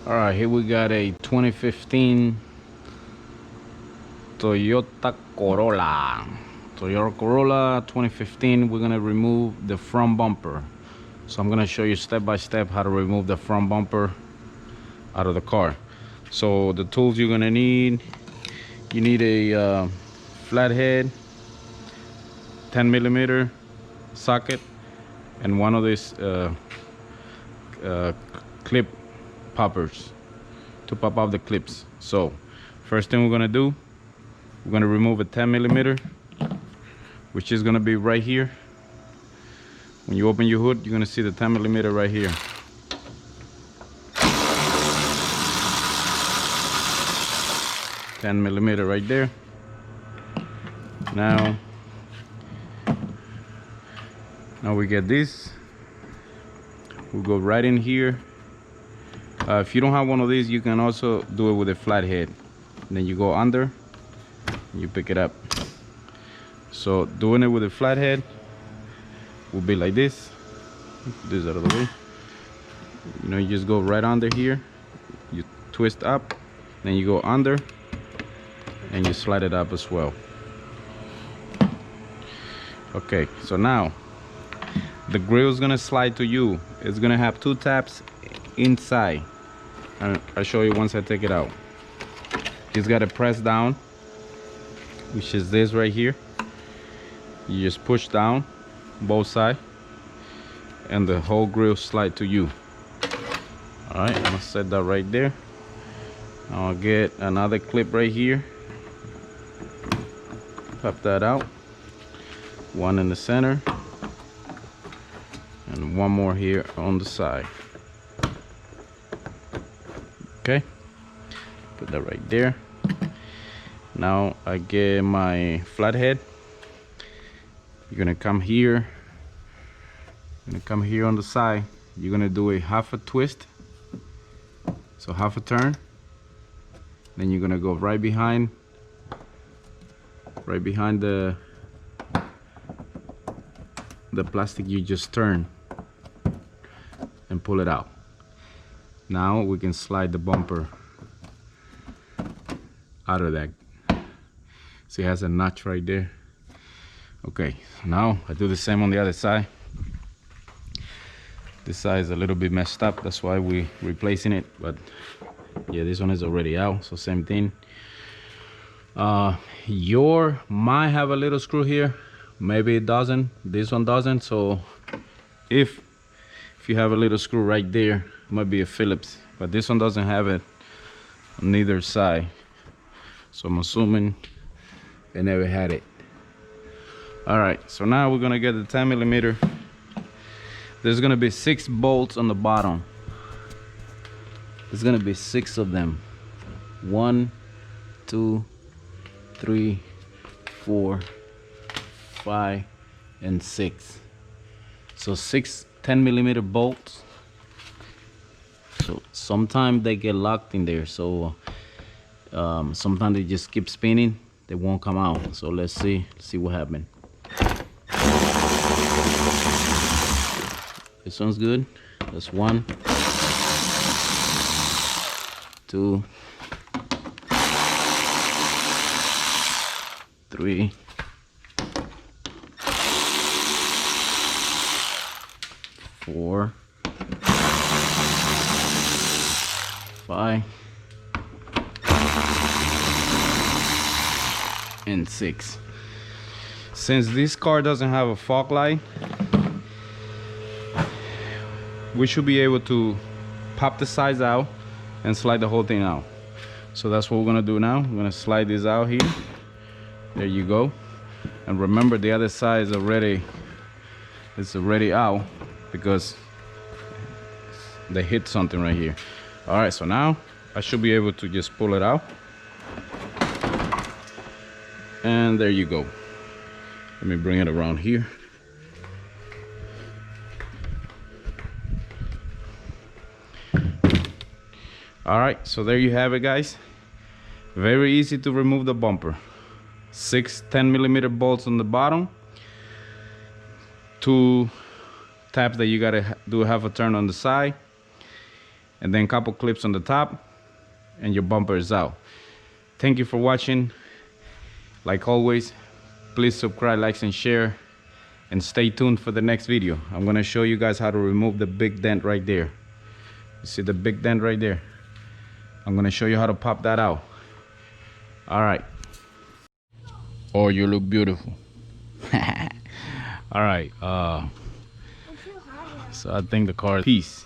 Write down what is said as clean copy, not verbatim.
All right, here we got a 2015 Toyota Corolla. Toyota Corolla 2015. We're gonna remove the front bumper. So I'm gonna show you step by step how to remove the front bumper out of the car. So the tools you're gonna need, you need a flathead, 10mm socket, and one of these clip poppers to pop off the clips. So first thing we're gonna do, we're gonna remove a 10mm, which is gonna be right here. When you open your hood, you're gonna see the 10mm right here. $10mm right there. Now we get this. We'll go right in here. If you don't have one of these, you can also do it with a flathead. And then you go under and you pick it up. So doing it with a flathead will be like this. Put this out of the way. You know, you just go right under here, you twist up, then you go under and you slide it up as well. Okay, so now the grill is gonna slide to you. It's gonna have two taps inside, and I'll show you once I take it out. Just gotta press down, which is this right here. You just push down both sides and the whole grill slide to you. All right, I'm gonna set that right there. I'll get another clip right here, pop that out, one in the center and one more here on the side. Okay, put that right there. Now I get my flathead. You're gonna come here, on the side. You're gonna do a half a twist, so half a turn. Then you're gonna go right behind the plastic you just turned and pull it out. Now we can slide the bumper out of that. See, it has a notch right there. Okay, now I do the same on the other side. This side is a little bit messed up, that's why we're replacing it, but yeah, this one is already out, so same thing. Your might have a little screw here, maybe it doesn't. This one doesn't. So if you have a little screw right there, it might be a Phillips, but this one doesn't have it on either side, so I'm assuming they never had it. All right, so now we're gonna get the 10mm. There's gonna be 6 bolts on the bottom. There's gonna be 6 of them. 1, 2, 3, 4, 5, and 6. So 6 10mm bolts. So sometimes they get locked in there. So sometimes they just keep spinning. They won't come out. So let's see what happened. This one's good. That's 1, 2, 3, 4, 5, and 6. Since this car doesn't have a fog light, we should be able to pop the sides out and slide the whole thing out. So that's what we're gonna do now. We're gonna slide this out here. There you go. And remember, the other side is already out because they hit something right here. All right, so now I should be able to just pull it out. And there you go. Let me bring it around here. All right, so there you have it, guys. Very easy to remove the bumper. 6 10mm bolts on the bottom, 2 taps that you gotta do half a turn on the side, and then a couple clips on the top, and your bumper is out. Thank you for watching. Like always, please subscribe, like, and share, and stay tuned for the next video. I'm gonna show you guys how to remove the big dent right there. You see the big dent right there? I'm gonna show you how to pop that out. All right. Oh, you look beautiful. All right. So I think the car. Peace.